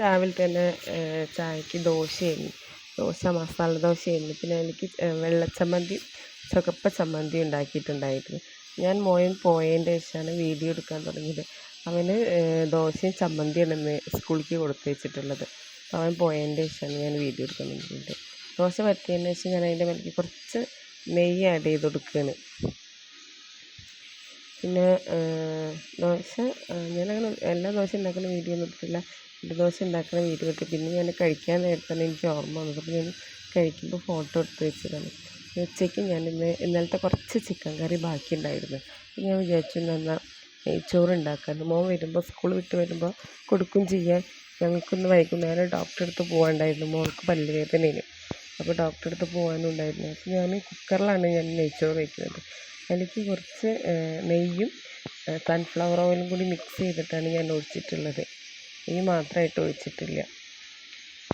രാവിലെ തന്നെ ചായക്ക് ദോശയായിരുന്നു. ദോശ മസാല ദോശയായിരുന്നു. പിന്നെ എനിക്ക് വെള്ളച്ചമ്മന്തി ചുവപ്പ ചമ്മന്തി ഉണ്ടാക്കിയിട്ടുണ്ടായിരുന്നു. ഞാൻ മോൻ പോയതിൻ്റെ ശേഷമാണ് വീഡിയോ എടുക്കാൻ തുടങ്ങിയത്. അവന് ദോശയും ചമ്മന്തിയാണ് ഇന്ന് സ്കൂളിലേക്ക് കൊടുത്തു വെച്ചിട്ടുള്ളത്. അവൻ പോയതിൻ്റെ ശേഷമാണ് ഞാൻ വീഡിയോ എടുക്കാൻ തുടങ്ങിയത്. ദോശ പറ്റിയതിന് ശേഷം ഞാൻ അതിൻ്റെ മേലേക്ക് കുറച്ച് നെയ്യ് ആഡ് ചെയ്ത് കൊടുക്കുകയാണ്. പിന്നെ ദോശ ഞാനങ്ങനെ എല്ലാ ദോശ ഉണ്ടാക്കുന്ന വീഡിയോ ഒന്നും എടുത്തില്ല. ദോശ ഉണ്ടാക്കുന്ന വീഡിയോ എടുത്ത് പിന്നെ ഞാൻ കഴിക്കാൻ നേരത്താണ് എനിക്ക് ഓർമ്മ വന്നത്. അപ്പോൾ ഞാൻ കഴിക്കുമ്പോൾ ഫോട്ടോ എടുത്ത് വെച്ചതാണ്. ഉച്ചയ്ക്ക് ഞാൻ ഇന്നലത്തെ കുറച്ച് ചിക്കൻ കറി ബാക്കിയുണ്ടായിരുന്നു. ഞാൻ വിചാരിച്ചു എന്നാൽ നെയ്ച്ചോറ് ഉണ്ടാക്കാമെന്ന്. മോൻ വരുമ്പോൾ സ്കൂൾ വിട്ട് വരുമ്പോൾ കൊടുക്കും ചെയ്യാൻ. ഞങ്ങൾക്കൊന്ന് വൈകുന്നേരം ഡോക്ടറെ അടുത്ത് പോകാനുണ്ടായിരുന്നു. മോൾക്ക് പല്ലുവേദനയാണ്. അപ്പോൾ ഡോക്ടറെ അടുത്ത് പോകാനും ഉണ്ടായിരുന്നു. അപ്പോൾ ഞാൻ കുക്കറിലാണ് ഞാൻ നെയ്ച്ചോറ് വയ്ക്കുന്നത്. അതിലേക്ക് കുറച്ച് നെയ്യും സൺഫ്ലവർ ഓയിലും കൂടി മിക്സ് ചെയ്തിട്ടാണ് ഞാൻ ഒഴിച്ചിട്ടുള്ളത്. നെയ്യ് മാത്രമായിട്ട് ഒഴിച്ചിട്ടില്ല.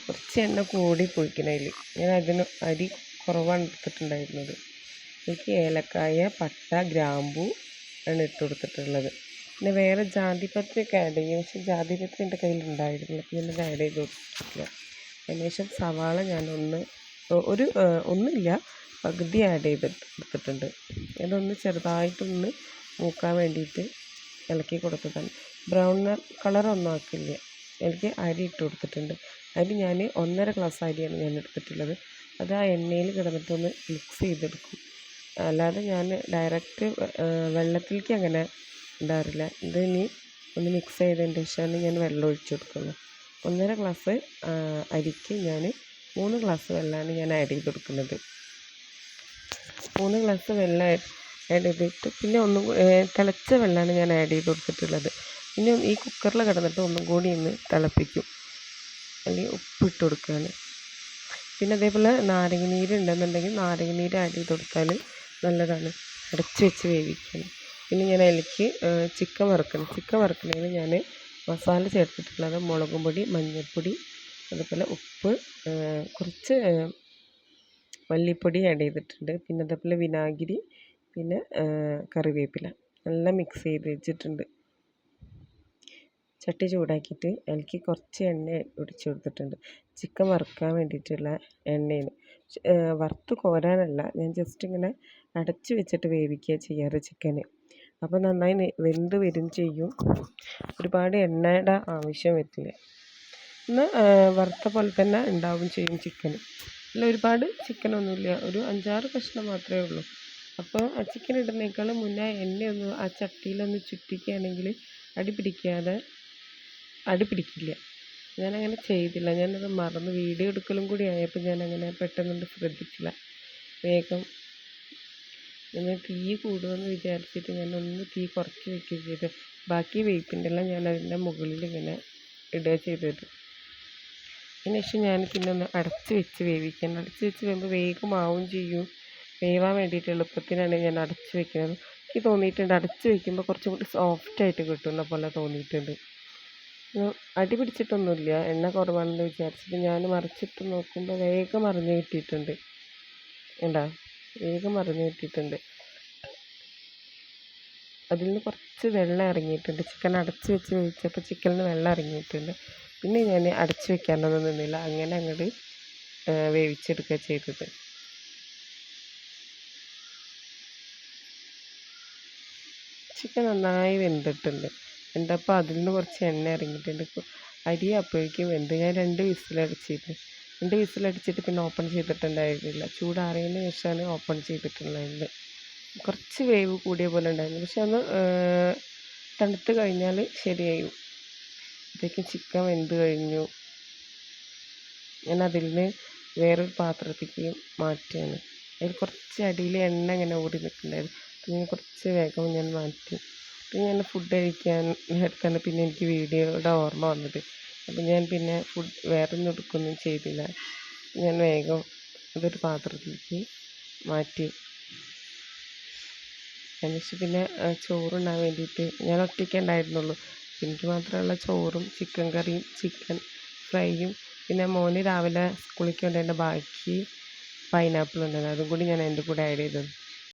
കുറച്ച് എണ്ണ കൂടി പൊയ്ക്കണതിൽ ഞാൻ അരി കുറവാണ് എടുത്തിട്ടുണ്ടായിരുന്നത്. എനിക്ക് ഏലക്കായ, പട്ട, ഗ്രാമ്പൂ ആണ് ഇട്ട് കൊടുത്തിട്ടുള്ളത്. പിന്നെ വേറെ ജാതിപത്രിയൊക്കെ ആഡ് ചെയ്യും. പക്ഷേ ജാതിപത്രി എൻ്റെ കയ്യിലുണ്ടായിരുന്നില്ല. അപ്പോൾ ഞാനത് ആഡ് ചെയ്ത് കൊടുത്തിട്ടില്ല. അതിനുശേഷം സവാള ഞാൻ ഒന്നുമില്ല പകുതി ആഡ് ചെയ്തെടുത്തിട്ടുണ്ട്. അതൊന്ന് ചെറുതായിട്ടൊന്ന് മൂക്കാൻ വേണ്ടിയിട്ട് ഇളക്കി കൊടുത്തതാണ്. ബ്രൗൺ കളറൊന്നും ആക്കില്ല. എനിക്ക് അരി ഇട്ട് കൊടുത്തിട്ടുണ്ട്. അരി ഞാൻ 1.5 ഗ്ലാസ് അരിയാണ് ഞാൻ എടുത്തിട്ടുള്ളത്. അത് ആ എണ്ണയിൽ കിടന്നിട്ടൊന്ന് മിക്സ് ചെയ്തെടുക്കും. അല്ലാതെ ഞാൻ ഡയറക്റ്റ് വെള്ളത്തിലേക്ക് അങ്ങനെ ഇടാറില്ല. ഇതിനി ഒന്ന് മിക്സ് ചെയ്തതിന് ശേഷമാണ് ഞാൻ വെള്ളം ഒഴിച്ചു കൊടുക്കുന്നത്. 1.5 ഗ്ലാസ് അരിക്ക് ഞാൻ 3 ഗ്ലാസ് വെള്ളമാണ് ഞാൻ ആഡ് ചെയ്ത് കൊടുക്കുന്നത്. 3 ഗ്ലാസ് വെള്ളം ആഡ് ചെയ്തിട്ട് പിന്നെ തിളച്ച വെള്ളമാണ് ഞാൻ ആഡ് ചെയ്ത് കൊടുത്തിട്ടുള്ളത്. പിന്നെ ഈ കുക്കറിൽ കിടന്നിട്ട് ഒന്നും കൂടി ഒന്ന് തിളപ്പിക്കും. അല്ലെങ്കിൽ ഉപ്പിട്ട് കൊടുക്കുകയാണ്. പിന്നെ അതേപോലെ നാരങ്ങ നീര് ഉണ്ടെന്നുണ്ടെങ്കിൽ നാരങ്ങ നീര് ആഡ് ചെയ്ത് കൊടുത്താൽ നല്ലതാണ്. അടച്ച് വെച്ച് വേവിക്കണം. പിന്നെ ഞാൻ അതിലേക്ക് ചിക്കൻ വറുക്കുന്നതിന് ഞാൻ മസാല ചേർത്തിട്ടുള്ളത് മുളകും പൊടി, മഞ്ഞൾപ്പൊടി, അതുപോലെ ഉപ്പ്, കുറച്ച് മല്ലിപ്പൊടി ആഡ് ചെയ്തിട്ടുണ്ട്. പിന്നെ അതേപോലെ വിനാഗിരി, പിന്നെ കറിവേപ്പില എല്ലാം മിക്സ് ചെയ്ത് വെച്ചിട്ടുണ്ട്. ചട്ടി ചൂടാക്കിയിട്ട് അതിലേക്ക് കുറച്ച് എണ്ണ ഒഴിച്ച് കൊടുത്തിട്ടുണ്ട്. ചിക്കൻ വറുക്കാൻ വേണ്ടിയിട്ടുള്ള എണ്ണയാണ്. വറുത്ത് കോരാനല്ല, ഞാൻ ജസ്റ്റ് ഇങ്ങനെ അടച്ച് വെച്ചിട്ട് വേവിക്കുക ചെയ്യാറ് ചിക്കന്. അപ്പോൾ നന്നായി വെന്ത് വരും ചെയ്യും. ഒരുപാട് എണ്ണയുടെ ആവശ്യം വരില്ല. ഒന്ന് വറുത്ത പോലെ തന്നെ ഉണ്ടാവും ചെയ്യും ചിക്കന്. അല്ല, ഒരുപാട് ചിക്കനൊന്നുമില്ല, ഒരു 5-6 കഷ്ണം മാത്രമേ ഉള്ളൂ. അപ്പോൾ ആ ചിക്കൻ ഇടുന്നേക്കാളും മുന്നേ എണ്ണയൊന്ന് ആ ചട്ടിയിലൊന്ന് ചുറ്റിക്കുകയാണെങ്കിൽ അടി പിടിക്കില്ല. ഞാനങ്ങനെ ചെയ്തില്ല. ഞാനത് മറന്ന് വീഡിയോ എടുക്കലും കൂടി ആയപ്പോൾ ഞാനങ്ങനെ പെട്ടെന്നൊന്നും ശ്രദ്ധിച്ചില്ല. വേഗം ഞാൻ തീ കൂടുമെന്ന് വിചാരിച്ചിട്ട് ഞാനൊന്ന് തീ കുറച്ച് വയ്ക്കുകയും ചെയ്തു. ബാക്കി വേപ്പിൻ്റെ എല്ലാം ഞാൻ അതിൻ്റെ മുകളിൽ ഇങ്ങനെ ഇടുക ചെയ്തത്. അതിന് ശേഷം ഞാൻ പിന്നെ ഒന്ന് അടച്ച് വെച്ച് വേവിക്കാൻ. അടച്ച് വെച്ച് വരുമ്പോൾ വേഗം ആവും ചെയ്യും. വേവാൻ വേണ്ടിയിട്ട് എളുപ്പത്തിനാണ് ഞാൻ അടച്ച് വെക്കുന്നത്. എനിക്ക് തോന്നിയിട്ടുണ്ട് അടച്ച് വയ്ക്കുമ്പോൾ കുറച്ചും കൂടി സോഫ്റ്റായിട്ട് കിട്ടുന്ന പോലെ തോന്നിയിട്ടുണ്ട്. അടി പിടിച്ചിട്ടൊന്നുമില്ല. എണ്ണ കുറവാണെന്ന് വിചാരിച്ചിട്ട് ഞാൻ മറിച്ചിട്ട് നോക്കുമ്പോൾ വേഗം മറിഞ്ഞ് കിട്ടിയിട്ടുണ്ട്. വേഗം മറിഞ്ഞ് കിട്ടിയിട്ടുണ്ട്. അതിൽ നിന്ന് കുറച്ച് വെള്ളം ഇറങ്ങിയിട്ടുണ്ട്. ചിക്കൻ അടച്ച് വെച്ച് വേവിച്ചപ്പോൾ ചിക്കനിൽ നിന്ന് വെള്ളം ഇറങ്ങിയിട്ടുണ്ട്. പിന്നെ ഞാൻ അടച്ച് വെക്കാനൊന്നും നിന്നില്ല. അങ്ങനെ അങ്ങോട്ട് വേവിച്ചെടുക്കുക ചെയ്തത്. ചിക്കൻ നന്നായി വെന്തിട്ടുണ്ട്. വെന്തപ്പോൾ അതിൽ നിന്ന് കുറച്ച് എണ്ണ ഇറങ്ങിയിട്ടുണ്ട്. അരി അപ്പോഴേക്കും വെന്ത്. ഞാൻ 2 വിസിലടിച്ചിട്ട് പിന്നെ ഓപ്പൺ ചെയ്തിട്ടുണ്ടായിരുന്നില്ല. ചൂടാറിയതിന് ശേഷമാണ് ഓപ്പൺ ചെയ്തിട്ടുണ്ടായിരുന്നത്. കുറച്ച് വേവ് കൂടിയ പോലെ ഉണ്ടായിരുന്നു. പക്ഷെ ഒന്ന് തണുത്ത് കഴിഞ്ഞാൽ ശരിയായും. അപ്പോഴേക്കും ചിക്കൻ വെന്ത് കഴിഞ്ഞു. ഞാൻ അതിൽ നിന്ന് വേറൊരു പാത്രത്തേക്ക് മാറ്റുകയാണ്. അതിൽ കുറച്ച് അടിയിൽ എണ്ണ ഇങ്ങനെ ഊറി നിൽക്കുന്നുണ്ടായിരുന്നു. പിന്നെ കുറച്ച് വേഗം ഞാൻ മാറ്റി. പിന്നെ ഞാൻ ഫുഡ് കഴിക്കാൻ നേരത്താണ് പിന്നെ എനിക്ക് വീഡിയോയുടെ ഓർമ്മ വന്നത്. അപ്പം ഞാൻ പിന്നെ വേറൊന്നും എടുക്കുകയൊന്നും ചെയ്തില്ല. ഞാൻ വേഗം അതൊരു പാത്രത്തിലേക്ക് മാറ്റി. അതിനുശേഷം പിന്നെ ചോറുണ്ണാൻ വേണ്ടിയിട്ട് ഞാൻ ഒറ്റയ്ക്കേ ഉണ്ടായിരുന്നുള്ളൂ. എനിക്ക് മാത്രമുള്ള ചോറും ചിക്കൻ കറിയും ചിക്കൻ ഫ്രൈയും പിന്നെ മോന് രാവിലെ സ്കൂളിലേക്ക് കൊണ്ടുവരേണ്ട ബാക്കി പൈനാപ്പിൾ ഉണ്ടായിരുന്നു. അതും കൂടി ഞാൻ അതിൻ്റെ കൂടെ ആഡ് ചെയ്തത്.